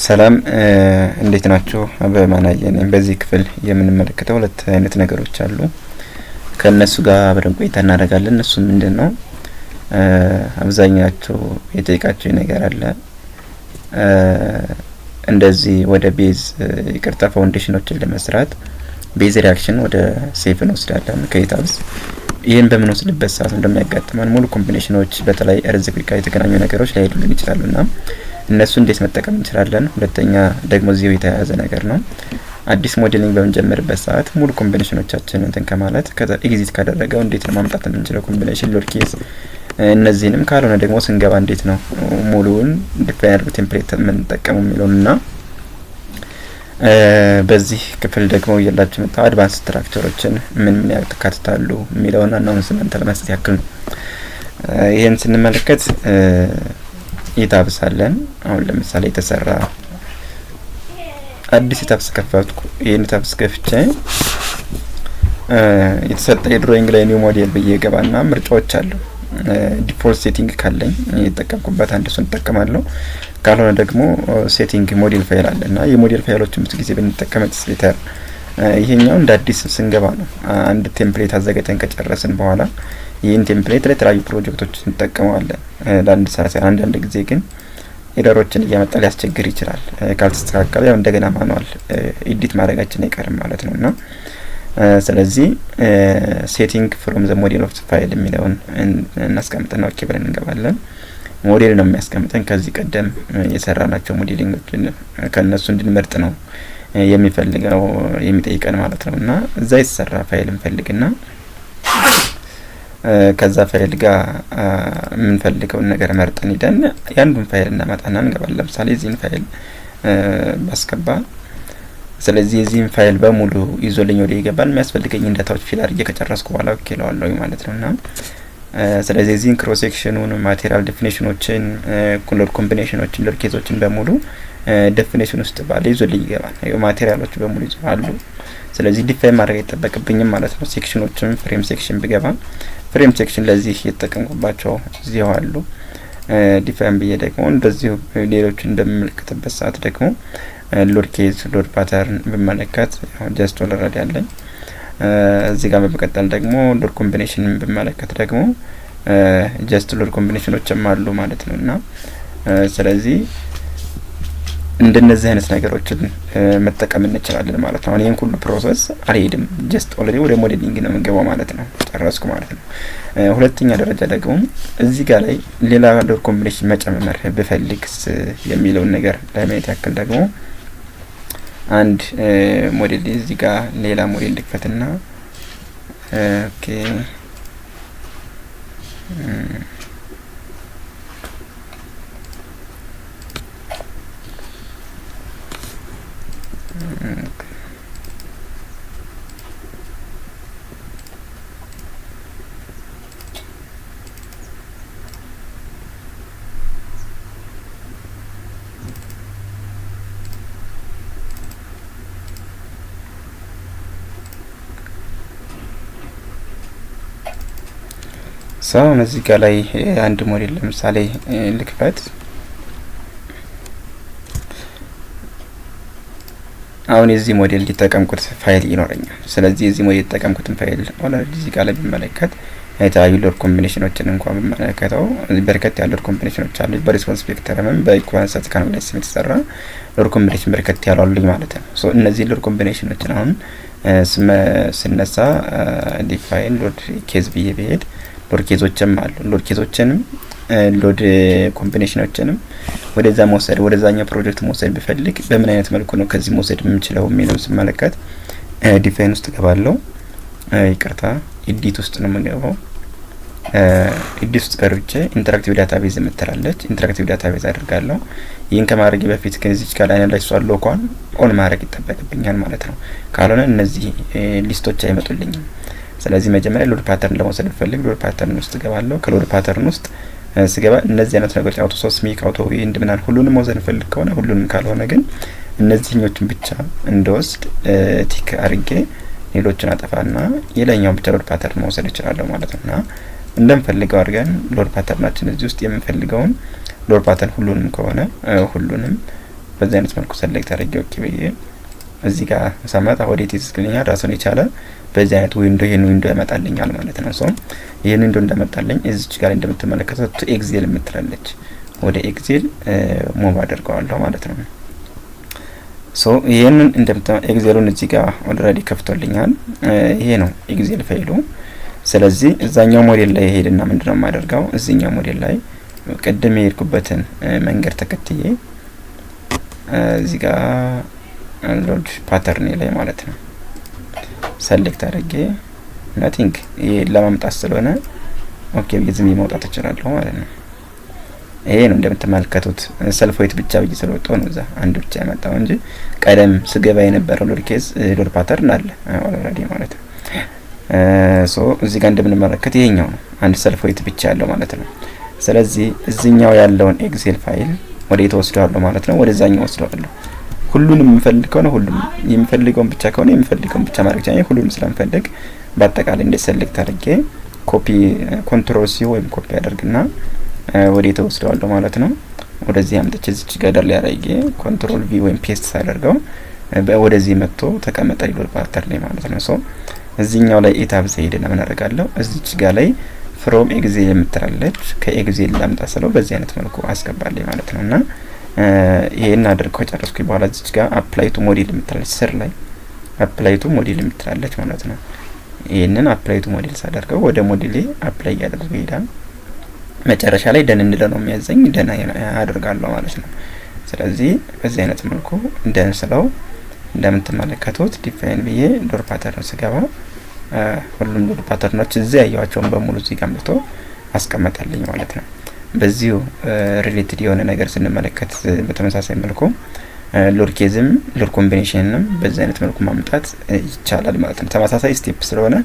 ሰላም እንዴት ናችሁ? በማናየ ነኝ። በዚህ ክፍል የምንመለከተው ሁለት አይነት ነገሮች አሉ። ከነሱ ጋር አብረን ቆይታ እናደርጋለን። እሱ ምንድነው? አብዛኛቸው የጠይቃቸው ነገር አለ። እንደዚህ ወደ ቤዝ ይቅርታ ፋውንዴሽኖችን ለመስራት ቤዝ ሪአክሽን ወደ ሴፍ እንወስዳለን ከኢታብስ። ይህን በምንወስድበት ሰዓት እንደሚያጋጥመን ሙሉ ኮምቢኔሽኖች በተለይ እርዝክሪካ የተገናኙ ነገሮች ላይሄዱልን ይችላሉና እነሱ እንዴት መጠቀም እንችላለን? ሁለተኛ ደግሞ እዚሁ የተያያዘ ነገር ነው። አዲስ ሞዴሊንግ በምንጀምርበት ሰዓት ሙሉ ኮምቢኔሽኖቻችንን እንትን ከማለት ኤግዚት ካደረገው እንዴት ነው ማምጣት የምንችለው ኮምቢኔሽን ሎድ ኬዝ፣ እነዚህንም ካልሆነ ደግሞ ስንገባ እንዴት ነው ሙሉውን ዲፋይነር ቴምፕሌት የምንጠቀመው የሚለውንና በዚህ ክፍል ደግሞ እየላችሁ መጣው አድቫንስ ስትራክቸሮችን ምን ያካትታሉ የሚለውን አናውንስመንት ለመስጠት ያክል ነው። ይሄን ስንመለከት ኢታብስ አለን። አሁን ለምሳሌ የተሰራ አዲስ ኢታብስ ከፈትኩ። ይሄን ኢታብስ ከፍቼ የተሰጠ የድሮይንግ ላይ ኒው ሞዴል ብዬ ገባና ምርጫዎች አሉ። ዲፎልት ሴቲንግ ካለኝ የተጠቀምኩበት አንድ እሱን እጠቀማለሁ። ካልሆነ ደግሞ ሴቲንግ ሞዴል ፋይል አለና የሞዴል ፋይሎችን ብዙ ጊዜ ብንጠቀም ስሌተር ይሄኛው እንደ አዲስ ስንገባ ነው። አንድ ቴምፕሌት አዘጋጅተን ከጨረስን በኋላ ይህን ቴምፕሌት ለተለያዩ ፕሮጀክቶች እንጠቀመዋለን። ለአንድ ሰዓት አንዳንድ ጊዜ ግን ኤረሮችን እያመጣ ሊያስቸግር ይችላል። ካልተስተካከለ ያው እንደገና ማኑዋል ኤዲት ማድረጋችን አይቀርም ማለት ነውና ስለዚህ ሴቲንግ ፍሮም ዘ ሞዴል ኦፍ ፋይል የሚለውን እናስቀምጥና ኦኬ ብለን እንገባለን። ሞዴል ነው የሚያስቀምጠን። ከዚህ ቀደም የሰራናቸው ሞዴሊንጎችን ከነሱ እንድንመርጥ ነው የሚፈልገው የሚጠይቀን ማለት ነውና እዛ የተሰራ ፋይል እንፈልግና ከዛ ፋይል ጋር የምንፈልገውን ነገር መርጠን ሄደን ያንዱን ፋይል እናመጣና እንገባለን። ለምሳሌ እዚህን ፋይል ባስገባ ስለዚህ እዚህን ፋይል በሙሉ ይዞልኝ ወደ ይገባል። የሚያስፈልገኝ ዳታዎች ፊል አድርጌ ከጨረስኩ በኋላ ኦኬ እለዋለሁ ማለት ነውና ስለዚህ እዚህን ክሮስ ሴክሽኑን ማቴሪያል ዴፊኒሽኖችን ኮለር ኮምቢኔሽኖችን ሎድ ኬዞችን በሙሉ ዴፊኒሽን ውስጥ ባለ ይዞልኝ ይገባል። ማቴሪያሎች በሙሉ ይዟሉ። ስለዚህ ዲፋይን ማድረግ አይጠበቅብኝም ማለት ነው። ሴክሽኖችን ፍሬም ሴክሽን ብገባ ፍሬም ሴክሽን ለዚህ የተጠቀምኩባቸው እዚሁ አሉ። ዲፋይን ብዬ ደግሞ እንደዚሁ ሌሎች እንደምመለከትበት ሰዓት ደግሞ ሎድ ኬዝ ሎድ ፓተርን ብመለከት ጀስት ኦልሬዲ አለኝ። እዚህ ጋር በመቀጠል ደግሞ ሎድ ኮምቢኔሽን ብመለከት ደግሞ ጀስት ሎድ ኮምቢኔሽኖችም አሉ ማለት ነውና ስለዚህ እንደነዚህ አይነት ነገሮችን መጠቀም እንችላለን ማለት ነው። አሁን ይሄን ሁሉ ፕሮሰስ አልሄድም። ጀስት ኦልሬዲ ወደ ሞዴሊንግ ነው የምንገባው ማለት ነው። ጨረስኩ ማለት ነው። ሁለተኛ ደረጃ ደግሞ እዚህ ጋር ላይ ሌላ ሎድ ኮምቢኔሽን መጨመር ብፈልግስ የሚለውን ነገር ለማየት ያክል ደግሞ አንድ ሞዴል እዚህ ጋር ሌላ ሞዴል ልክፈትና ኦኬ ሰው እዚህ ጋር ላይ አንድ ሞዴል ለምሳሌ ልክፈት። አሁን የዚህ ሞዴል ሊጠቀምኩት ፋይል ይኖረኛል። ስለዚህ የዚህ ሞዴል ሊጠቀምኩትን ፋይል ኦልሬዲ እዚህ ጋር ላይ ብመለከት የተለያዩ ሎድ ኮምቢኔሽኖችን እንኳን ብመለከተው በርከት ያሉ ሎድ ኮምቢኔሽኖች አሉ። በሪስፖንስ ስፔክትረምም በኢኩቫለንስ ስታቲስቲካል አናሊሲስ የተሰራ ሎድ ኮምቢኔሽን በርከት ያሉ አሉኝ ማለት ነው። ሶ እነዚህ ሎድ ኮምቢኔሽኖችን አሁን ስነሳ ዲፋይን ሎድ ኬዝ ብዬ ብሄድ ሎድ ኬዞችም አሉ። ሎድ ኬዞችንም ሎድ ኮምቢኔሽኖችንም ወደዛ መውሰድ ወደዛኛው ፕሮጀክት መውሰድ ቢፈልግ በምን አይነት መልኩ ነው ከዚህ መውሰድ የምንችለው የሚለው ስመለከት ዲፋይን ውስጥ ገባለሁ። ይቅርታ ኤዲት ውስጥ ነው የምገባው። ኤዲት ውስጥ ገብቼ ኢንተራክቲቭ ዳታቤዝ የምትላለች ኢንተራክቲቭ ዳታቤዝ አድርጋለሁ። ይህን ከማድረግ በፊት ከዚህ ጋር አናላይዝ ሎኳን ኦን ማድረግ ይጠበቅብኛል ማለት ነው። ካልሆነ እነዚህ ሊስቶች አይመጡልኝም። ስለዚህ መጀመሪያ ሎድ ፓተርን ለመውሰድ ፈልግ ሎድ ፓተርን ውስጥ ገባለሁ። ከሎድ ፓተርን ውስጥ ስገባ እነዚህ አይነት ነገሮች አውቶ ሶርስ ሚክ አውቶ ኢንድ ምናምን ሁሉንም መውሰድ ፈልግ ከሆነ ሁሉንም ካልሆነ ግን እነዚህኞችን ብቻ እንደወስድ ቲክ አድርጌ ሌሎችን አጠፋና የላይኛውን ብቻ ሎድ ፓተርን መውሰድ እችላለሁ ማለት ነውና እንደምፈልገው አድርገን ሎድ ፓተርናችን እዚህ ውስጥ የምንፈልገውን ሎድ ፓተርን ሁሉንም ከሆነ ሁሉንም በዚህ አይነት መልኩ ሰሌክት አድርጌ ኦኬ ብዬ እዚህ ጋር ሰማታ ወዴት ይስክልኛል ራሱን የቻለ በዚህ አይነት ዊንዶ ይሄን ዊንዶ ያመጣልኛል ማለት ነው። ሶ ይሄን ዊንዶ እንደመጣልኝ እዚች ጋር እንደምትመለከቱት ኤክሴል የምትላለች ወደ ኤክሴል ሙቭ አድርገዋለሁ ማለት ነው። ሶ ይሄንን ኤክሴሉን እዚህ ጋር ኦልሬዲ ከፍቶልኛል። ይሄ ነው ኤክሴል ፋይሉ። ስለዚህ እዛኛው ሞዴል ላይ ሄድና ምንድነው የማደርገው እዚህኛው ሞዴል ላይ ቀደም የሄድኩበትን መንገድ ተከትዬ እዚህ ጋር ሎድ ፓተርን ላይ ማለት ነው ሰሌክት አድርጌ ናቲንግ ይሄ ለማምጣት ስለሆነ ኦኬ ብዬ ማውጣት እችላለሁ ማለት ነው። ይሄ ነው እንደምትመለከቱት ሰልፍ ዌት ብቻ ብዬ ስለወጣው ነው እዛ አንድ ብቻ ያመጣው እንጂ ቀደም ስገባ የነበረው ሎድ ኬዝ ሎድ ፓተርን አለ ኦልሬዲ ማለት ነው። ሶ እዚህ ጋር እንደምንመለከት ይሄኛው ነው አንድ ሰልፍ ዌት ብቻ ያለው ማለት ነው። ስለዚህ እዚህኛው ያለውን ኤክሴል ፋይል ወደ የተወስደዋለሁ ማለት ነው፣ ወደዛኛው ወስደዋለሁ። ሁሉንም የምፈልገው ነው ሁሉም የምፈልገውን ብቻ ከሆነ የምፈልገውን ብቻ ማድረግ ቻለኝ። ሁሉንም ስለምፈልግ በአጠቃላይ እንደ ሰሌክት አድርጌ ኮፒ ኮንትሮል ሲ ወይም ኮፒ አድርግና ወደ የተወስደዋለሁ ማለት ነው። ወደዚህ አምጥቼ እዚች ጋር ላይ አድርጌ ኮንትሮል ቪ ወይም ፔስት ሳደርገው ወደዚህ መጥቶ ተቀመጠ ሎድ ፓተርን ላይ ማለት ነው። ሶ እዚህኛው ላይ ኢታብስ ሄደና ምን አደርጋለሁ እዚች ጋር ላይ ፍሮም ኤክሴል የምትላለች ከኤክሴል ላምጣ ስለው በዚህ አይነት መልኩ አስገባለኝ ማለት ነውና ይሄን አድርገው ጨረስኩኝ። በኋላ እዚች ጋር አፕላይ ቱ ሞዴል የምትላለች ስር ላይ አፕላይ ቱ ሞዴል የምትላለች ማለት ነው። ይሄንን አፕላይ ቱ ሞዴል ሳደርገው ወደ ሞዴሌ አፕላይ ያደርገው ይሄዳል። መጨረሻ ላይ ደን እንደ ነው የሚያዘኝ ደን አደርጋለሁ ማለት ነው። ስለዚህ በዚህ አይነት መልኩ ደን ስለው እንደምትመለከቱት ዲፋይን ብዬ ሎድ ፓተርን ስገባ ሁሉም ሎድ ፓተርኖች እዚህ ያያቸውን በሙሉ እዚህ ጋር መጥቶ አስቀመጣልኝ ማለት ነው። በዚሁ ሪሌትድ የሆነ ነገር ስንመለከት በተመሳሳይ መልኩ ሎድ ኬዝም ሎድ ኮምቢኔሽንንም በዚህ አይነት መልኩ ማምጣት ይቻላል ማለት ነው። ተመሳሳይ ስቴፕ ስለሆነ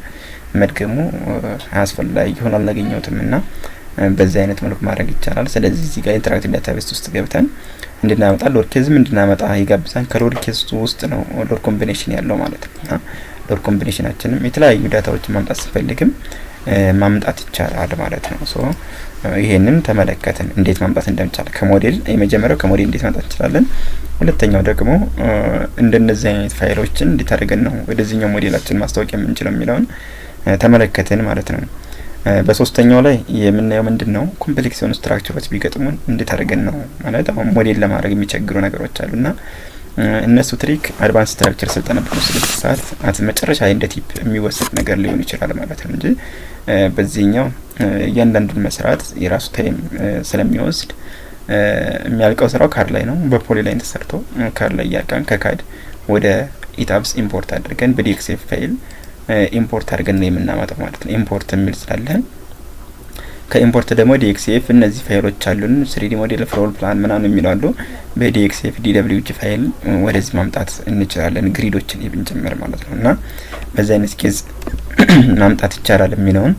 መድገሙ አያስፈልጋይ ይሆናል አላገኘሁትምና በዚህ አይነት መልኩ ማድረግ ይቻላል። ስለዚህ እዚህ ጋር ኢንተራክቲቭ ዳታቤዝ ውስጥ ገብተን እንድናመጣ ሎድ ኬዝም እንድናመጣ ይጋብዛል። ከሎድ ኬዝ ውስጥ ነው ሎድ ኮምቢኔሽን ያለው ማለት ነውና ሎድ ኮምቢኔሽናችንም የተለያዩ ዳታዎችን ማምጣት ስንፈልግም ማምጣት ይቻላል ማለት ነው። ሶ ይሄንን ተመለከትን እንዴት ማምጣት እንደምቻል ከሞዴል የመጀመሪያው ከሞዴል እንዴት ማምጣት እንችላለን። ሁለተኛው ደግሞ እንደነዚህ አይነት ፋይሎችን እንዴት አድርገን ነው ወደዚህኛው ሞዴላችን ማስተዋወቅ የምንችለው የሚለውን ተመለከትን ማለት ነው። በሶስተኛው ላይ የምናየው ምንድነው ኮምፕሌክስ የሆኑ ስትራክቸሮች ቢገጥሙን እንዴት አድርገን ነው ማለት አሁን ሞዴል ለማድረግ የሚቸግሩ ነገሮች አሉና እነሱ ትሪክ አድቫንስ ስትራክቸር ስልጠና በሚወስድበት ሰዓት መጨረሻ ላይ እንደ ቲፕ የሚወሰድ ነገር ሊሆን ይችላል ማለት ነው እንጂ በዚህኛው እያንዳንዱን መስራት የራሱ ታይም ስለሚወስድ የሚያልቀው ስራው ካድ ላይ ነው። በፖሊ ላይን ተሰርቶ ካድ ላይ ያልቃን ከካድ ወደ ኢታብስ ኢምፖርት አድርገን በዲኤክስኤፍ ፋይል ኢምፖርት አድርገን ነው የምናመጣው ማለት ነው። ኢምፖርት የሚል ስላለን ከኢምፖርት ደግሞ ዲኤክስኤፍ እነዚህ ፋይሎች አሉን 3D ሞዴል ፍሎር ፕላን ምናምን የሚላሉ በዲኤክስኤፍ ዲደብሊውጂ ፋይል ወደዚህ ማምጣት እንችላለን ግሪዶችን ይብንጨምር ማለት ነውና በዛ አይነት ኬዝ ማምጣት ይቻላል የሚለውን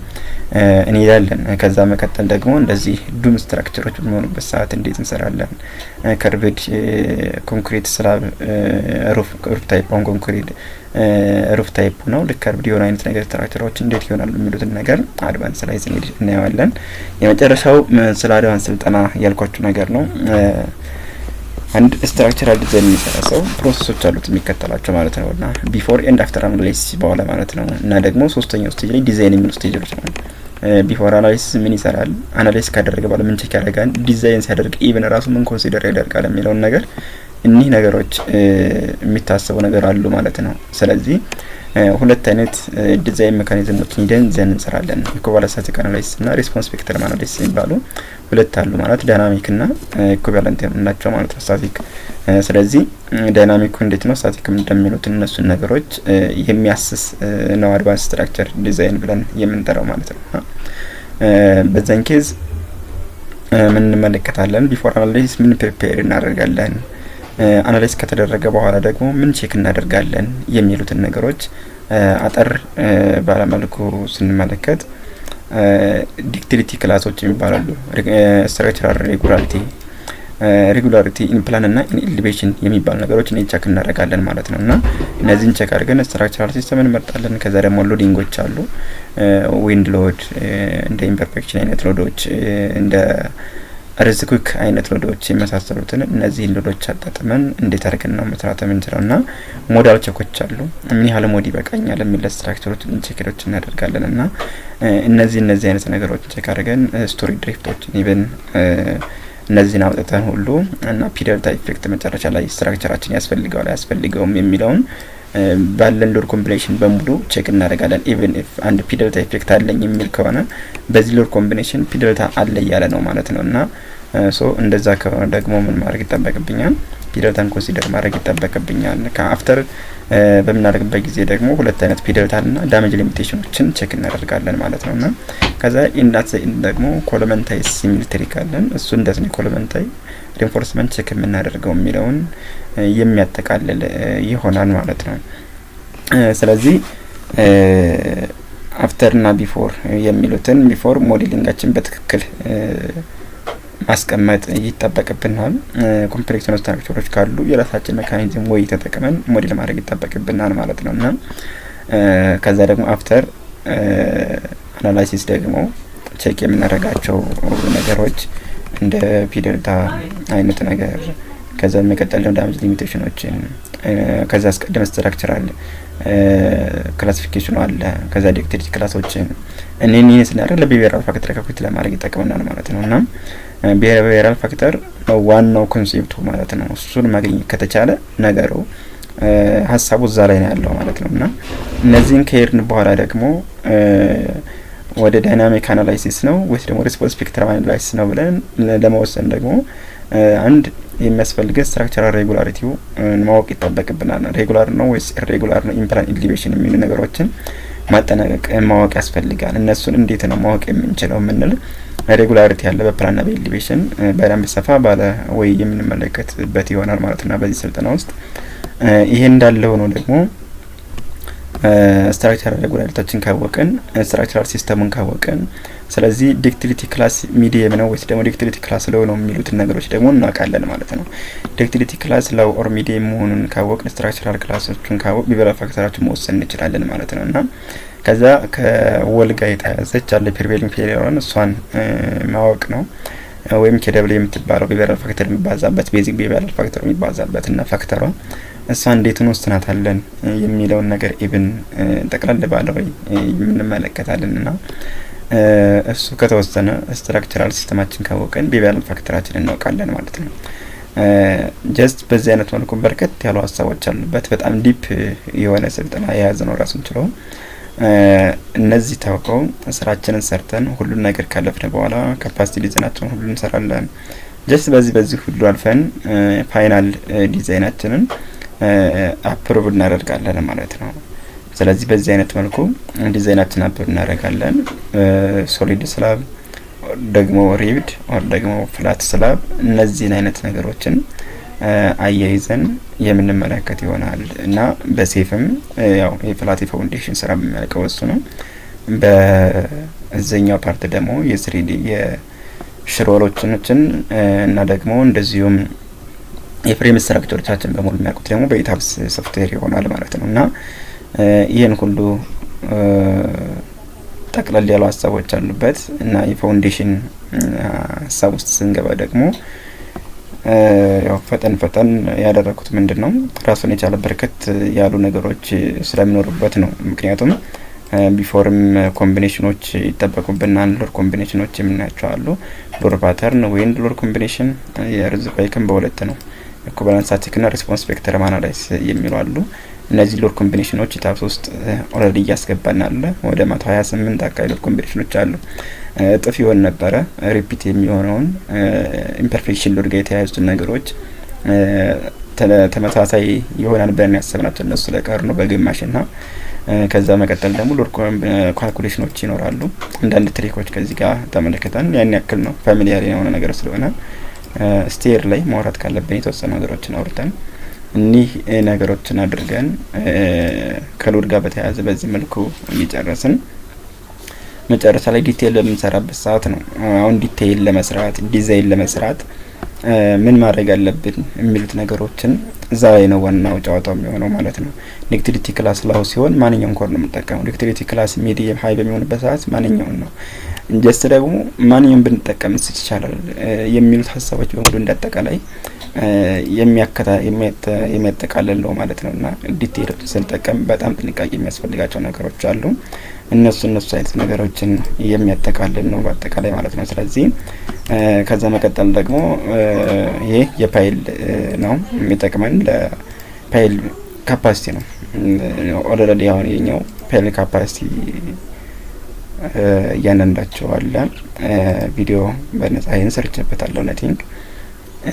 እንይዛለን። ከዛ መከተል ደግሞ እንደዚህ ዱም ስትራክቸሮች በሚሆኑበት ሰዓት እንዴት እንሰራለን ከርቭድ ኮንክሪት ስላብ ሩፍ ታይፕ ኦን ኮንክሪት ሩፍ ታይፕ ነው ለከርቭድ የሆነ አይነት ነገር ስትራክቸሮች እንዴት ይሆናሉ የሚሉትን ነገር አድቫንስ ላይ እናያለን። የመጨረሻው ስለ አድቫንስ ስልጠና ያልኳችሁ ነገር ነው። አንድ ስትራክቸራል ዲዛይን የሚሰራ ሰው ፕሮሰሶች አሉት የሚከተላቸው ማለት ነውና ቢፎር ኤንድ አፍተር አናላይሲስ በኋላ ማለት ነው እና ደግሞ ሶስተኛው ስቴጅ ላይ ዲዛይን የሚሉ ስቴጆች ነው። ቢፎር አናላይሲስ ምን ይሰራል፣ አናላይዝ ካደረገ በኋላ ምን ቼክ ያደርጋል፣ ዲዛይን ሲያደርግ ኢቭን ራሱ ምን ኮንሲደር ያደርጋል የሚለውን ነገር እኒህ ነገሮች የሚታሰቡ ነገር አሉ ማለት ነው። ስለዚህ ሁለት አይነት ዲዛይን ሜካኒዝሞችን ይደን ዘን እንሰራለን። ኢኩቫለንት ስታቲክ አናላይሲስ እና ሪስፖንስ ቬክተር አናላይሲስ የሚባሉ ሁለት አሉ ማለት ዳይናሚክ እና ኢኩቫለንት ናቸው ማለት ነው ስታቲክ። ስለዚህ ዳይናሚኩ እንዴት ነው ስታቲክ እንደሚሉት እነሱን ነገሮች የሚያስስ ነው አድቫንስ ስትራክቸር ዲዛይን ብለን የምንጠራው ማለት ነው። በዛን ኬዝ ምን እንመለከታለን? ቢፎር አናላይሲስ ምን ፕሪፔር እናደርጋለን፣ አናላይዝ ከተደረገ በኋላ ደግሞ ምን ቼክ እናደርጋለን የሚሉትን ነገሮች አጠር ባለመልኩ ስንመለከት ዲክቲሊቲ ክላሶች የሚባላሉ ስትራክቸራል ሬጉላሪቲ ኢን ፕላን እና ኢን ኤሊቬሽን የሚባሉ ነገሮች ቼክ እናደርጋለን ማለት ነውና እነዚህን ቼክ አድርገን ስትራክቸራል ሲስተም እንመርጣለን። ከዛ ደግሞ ሎዲንጎች አሉ ዊንድ ሎድ እንደ ኢምፐርፌክሽን አይነት ሎዶች እንደ ርዝኩክ አይነት ሎዶች የመሳሰሉትን እነዚህን ሎዶች አጣጥመን እንዴት አድርገን ነው መስራት የምንችለው እና ሞዳል ቼኮች አሉ። ምን ያህል ሞድ ይበቃኛል የሚል ስትራክቸሮች ቼኮች እናደርጋለን እና እነዚህ አይነት ነገሮች ቼክ አድርገን ስቶሪ ድሪፍቶችን ኢቨን እነዚህን አውጥተን ሁሉ እና ፒደልታ ኢፌክት መጨረሻ ላይ ስትራክቸራችን ያስፈልገዋል አያስፈልገውም የሚለውን ባለን ሎድ ኮምቢኔሽን በሙሉ ቼክ እናደርጋለን። ኢቨን ኢፍ አንድ ፒደልታ ኢፌክት አለኝ የሚል ከሆነ በዚህ ሎድ ኮምቢኔሽን ፒደልታ አለ ያለ ነው ማለት ነው እና ሶ እንደዛ ከሆነ ደግሞ ምን ማድረግ ይጠበቅብኛል? ፒደልታን ኮንሲደር ማድረግ ይጠበቅብኛል። ከአፍተር በምናደርግበት ጊዜ ደግሞ ሁለት አይነት ፒደልታና ዳሜጅ ሊሚቴሽኖችን ቼክ እናደርጋለን ማለት ነውና ከዛ ኢንዳት ደግሞ ኮለመንታይ ሲሚሊተሪ ካለን እሱ እንደዚህ ነው ኮለመንታይ ሪንፎርስመንት ቼክ የምናደርገው የሚለውን የሚያጠቃልል ይሆናል ማለት ነው። ስለዚህ አፍተር እና ቢፎር የሚሉትን ቢፎር ሞዴሊንጋችን በትክክል ማስቀመጥ ይጠበቅብናል። ኮምፕሌክስ ስትራክቸሮች ካሉ የራሳችን ሜካኒዝም ወይ ተጠቅመን ሞዴል ማድረግ ይጠበቅብናል ማለት ነውና ከዛ ደግሞ አፍተር አናላይሲስ ደግሞ ቼክ የምናደርጋቸው ነገሮች እንደ ፒደልታ አይነት ነገር ከዛ መቀጠል ነው ዳሜጅ ሊሚቴሽኖችን ከዛ አስቀድመ ስትራክቸራል ክላሲፊኬሽኑ አለ ከዛ ዲክቴቲቭ ክላሶችን እነኚህን ስናደርግ ለቢሄቪየራል ፋክተር ካልኩሌት ለማድረግ ይጠቅመናል ማለት ነውና ቢሄቪየራል ፋክተር ዋናው ኮንሴፕቱ ማለት ነው። እሱን ማግኘት ከተቻለ ነገሩ ሀሳቡ እዛ ላይ ነው ያለው ማለት ነውና እነዚህን ከሄድን በኋላ ደግሞ ወደ ዳይናሚክ አናላይሲስ ነው ወይስ ደግሞ ሪስፖንስ ስፔክትረም አናላይሲስ ነው ብለን ለመወሰን ደግሞ አንድ የሚያስፈልገው ስትራክቸራል ሬጉላሪቲው ማወቅ ይጠበቅብናል። ሬጉላር ነው ወይስ ኢሬጉላር ነው ኢምፕላን ኢሊቬሽን የሚሉ ነገሮችን ማጠናቀቅ ማወቅ ያስፈልጋል። እነሱን እንዴት ነው ማወቅ የምንችለው ምንል ሬጉላሪቲ ያለ በፕላንና በኢሊቬሽን በደንብ ሰፋ ባለ ወይ የምንመለከትበት ይሆናል ማለት ነው በዚህ ስልጠና ውስጥ። ይሄ እንዳለ ሆኖ ደግሞ ስትራክቸራል ሬጉላሪቲዎችን ካወቅን ስትራክቸራል ሲስተሙን ካወቅን ስለዚህ ዲክቲቪቲ ክላስ ሚዲየም ነው ወይስ ደግሞ ዲክቲቪቲ ክላስ ለው ነው የሚሉትን ነገሮች ደግሞ እናውቃለን ማለት ነው። ዲክቲቪቲ ክላስ ለው ኦር ሚዲየም መሆኑን ካወቅን ስትራክቸራል ክላሶችን ካወቅ ቢሄቪየራል ፋክተራችን መወሰን እንችላለን ማለት ነውና ከዛ ከወል ጋር የተያዘች አለ ፕሪቬሊንግ ፌሊየርን እሷን ማወቅ ነው ወይም ኬደብሊ የምትባለው ቢሄቪየራል ፋክተር የሚባዛበት ቤዚክ ቢሄቪየራል ፋክተር የሚባዛበት እና ፋክተሯ እሷ እንዴት ነው ወስናታለን የሚለውን ነገር ኢቭን ጠቅላላ ባለው የምንመለከታለንና እሱ ከተወሰነ ስትራክቸራል ሲስተማችን ካወቀን ቢሄቪየራል ፋክተራችንን እናውቃለን ማለት ነው። ጀስት በዚህ አይነት መልኩ በርከት ያሉ ሀሳቦች አሉበት በጣም ዲፕ የሆነ ስልጠና የያዘ ነው ራሱን ችሎ። እነዚህ ታውቀው ስራችንን ሰርተን ሁሉን ነገር ካለፍን በኋላ ካፓሲቲ ዲዛይናችንን ሁሉ እንሰራለን። ጀስት በዚህ ሁሉ አልፈን ፋይናል ዲዛይናችንን አፕሩቭ እናደርጋለን ማለት ነው። ስለዚህ በዚህ አይነት መልኩ ዲዛይናችን አፕሩቭ እናደርጋለን። ሶሊድ ስላብ ደግሞ ሪብድ ኦር ደግሞ ፍላት ስላብ እነዚህን አይነት ነገሮችን አያይዘን የምንመለከት ይሆናል እና በሴፍም ያው የፍላት ፋውንዴሽን ስራ የሚያልቀው እሱ ነው። በዚህኛው ፓርት ደግሞ የስሪዲ የሽሮሎችን እና ደግሞ እንደዚሁም የፍሬም ስትራክቸሮቻችን በሙሉ የሚያውቁት ደግሞ በኢታብስ ሶፍትዌር ይሆናል ማለት ነው እና ይሄን ሁሉ ጠቅላላ ያሉ ሀሳቦች አሉበት እና የፋውንዴሽን ሀሳብ ውስጥ ስንገባ ደግሞ ያው ፈጠን ያደረኩት ምንድነው ራሱን የቻለ በርከት ያሉ ነገሮች ስለሚኖሩበት ነው። ምክንያቱም ቢፎርም ኮምቢኔሽኖች ይጠበቁብናል። ሎድ ኮምቢኔሽኖች የምናያቸው አሉ። ሎድ ፓተርን ወይም ሎድ ኮምቢኔሽን የርዝባይክም በሁለት ነው ኢኩቫለንስ ስታቲክ እና ሪስፖንስ ስፔክትረም አናላይሲስ የሚሉ አሉ። እነዚህ ሎድ ኮምቢኔሽኖች ታፕስ ውስጥ ኦልሬዲ እያስገባናል። ወደ 128 አካባቢ ሎድ ኮምቢኔሽኖች አሉ። እጥፍ ይሆን ነበረ ሪፒት የሚሆነውን ኢምፐርፌክሽን ሎድ ጋር የተያያዙትን ነገሮች ተመሳሳይ ይሆናል ብለን ያሰብናቸው እነሱ ለቀር ነው በግማሽና ከዛ መቀጠል ደግሞ ሎድ ካልኩሌሽኖች ይኖራሉ። አንዳንድ ትሪኮች ከዚህ ጋር ተመለከተን ያን ያክል ነው ፋሚሊያር የሆነ ነገር ስለሆነ ስቴር ላይ ማውራት ካለብን የተወሰኑ ነገሮችን አውርተን እኒህ ነገሮችን አድርገን ከሎድ ጋር በተያያዘ በዚህ መልኩ እየጨረስን መጨረሻ ላይ ዲቴይል በምንሰራበት ሰዓት ነው አሁን ዲቴይል ለመስራት ዲዛይን ለመስራት ምን ማድረግ አለብን የሚሉት ነገሮችን እዛ ላይ ነው ዋናው ጨዋታው የሚሆነው ማለት ነው። ዲክቲቪቲ ክላስ ላው ሲሆን ማንኛውም ኮድ ነው የምንጠቀመው። ዲክቲቪቲ ክላስ ሚዲየም ሃይ በሚሆንበት ሰዓት ማንኛውም ነው ጀስት ደግሞ ማንኛውም ብንጠቀምስ ይቻላል የሚሉት ሀሳቦች በሙሉ እንዳጠቃላይ የሚያጠቃልል ነው ማለት ነው። እና ዲቴል ስንጠቀም በጣም ጥንቃቄ የሚያስፈልጋቸው ነገሮች አሉ። እነሱ አይነት ነገሮችን የሚያጠቃልል ነው በአጠቃላይ ማለት ነው። ስለዚህ ከዛ መቀጠል ደግሞ ይሄ የፋይል ነው የሚጠቅመን ለፋይል ካፓሲቲ ነው። ኦልሬዲ አሁን የኛው ፋይል ካፓሲቲ እያንዳንዳቸው አለ። ቪዲዮ በነጻ ይሄን ሰርችበታለሁ ነቲንግ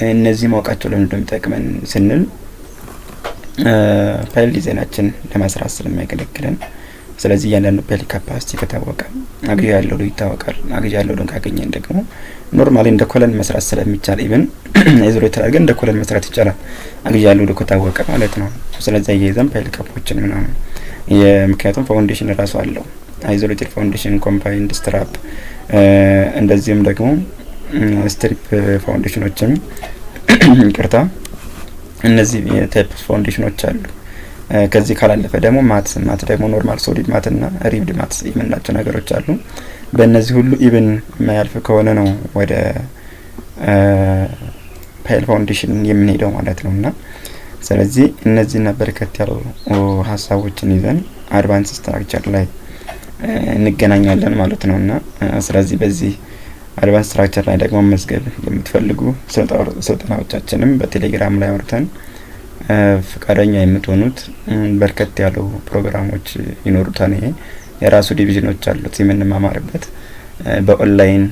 እነዚህ ማውቃቸው ለምን እንደሚጠቅመን ስንል ፋይል ዲዛይናችን ለመስራት ስለሚያገለግለን። ስለዚህ እያንዳንዱ ፋይል ካፓሲቲ ከታወቀ አግሪ ያለው ይታወቃል። አግሪ ያለው ካገኘን ደግሞ ኖርማሊ እንደ ኮለን መስራት ስለሚቻል ኢቭን አይዞሌተር አድርገን እንደ ኮለን መስራት ይቻላል አግሪ ያለው ከታወቀ ማለት ነው። ስለዚህ የዘም ፋይል ካፖችን ምናምን ምክንያቱም ፋውንዴሽን ራሱ አለው አይዞሌተር ፋውንዴሽን፣ ኮምፓይንድ ስትራፕ እንደዚህም ደግሞ ስትሪፕ ፋውንዴሽኖችም ይቅርታ እነዚህ ታይፕ ፋውንዴሽኖች አሉ። ከዚህ ካላለፈ ደግሞ ማት ደግሞ ኖርማል ሶሊድ ማት እና ሪብድ ማት የምንላቸው ነገሮች አሉ። በእነዚህ ሁሉ ኢቭን የማያልፍ ከሆነ ነው ወደ ፋይል ፋውንዴሽን የምንሄደው ማለት ነው። እና ስለዚህ እነዚህና በርከት ያሉ ሀሳቦችን ይዘን አድቫንስ ስትራክቸር ላይ እንገናኛለን ማለት ነው። እና ስለዚህ በዚህ አድቫንስ ስትራክቸር ላይ ደግሞ መዝገብ የምትፈልጉ ስልጠናዎቻችንም በቴሌግራም ላይ አውርተን ፍቃደኛ የምትሆኑት በርከት ያሉ ፕሮግራሞች ይኖሩታል። ይሄ የራሱ ዲቪዥኖች አሉት የምንማማርበት በኦንላይን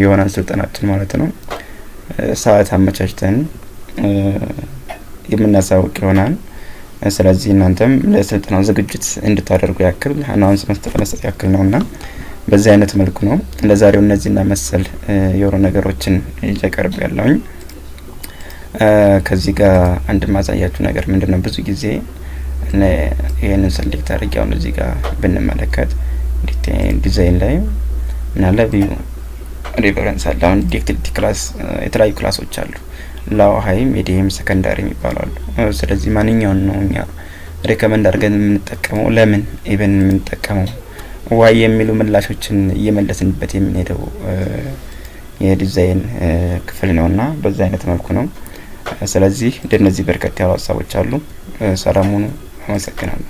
የሆነን ስልጠናችን ማለት ነው። ሰዓት አመቻችተን የምናሳውቅ ይሆናል። ስለዚህ እናንተም ለስልጠናው ዝግጅት እንድታደርጉ ያክል አናውንስመንት ለመስጠት ያክል ነውና በዚህ አይነት መልኩ ነው ለዛሬው እነዚህና መሰል የሆኑ ነገሮችን እየቀርብ ያለውኝ። ከዚህ ጋር አንድ ማሳያችሁ ነገር ምንድነው፣ ብዙ ጊዜ ይሄንን ሰሌክት አድርጌ አሁን እዚህ ጋር ብንመለከት ዲዛይን ላይ ምናለ ቪው ሪፈረንስ አለ። አሁን ዲቴክቲቭ ክላስ የተለያዩ ክላሶች አሉ፣ ላው ሃይ፣ ሚዲየም፣ ሰከንዳሪ ይባላሉ። ስለዚህ ማንኛውን ነው እኛ ሪከመንድ አድርገን የምንጠቀመው፣ ለምን ኢቨን የምንጠቀመው ዋይ የሚሉ ምላሾችን እየመለስንበት የምንሄደው የዲዛይን ክፍል ነውና በዛ አይነት መልኩ ነው። ስለዚህ እንደነዚህ በርከት ያሉ ሀሳቦች አሉ። ሰላም ሁኑ። አመሰግናለሁ።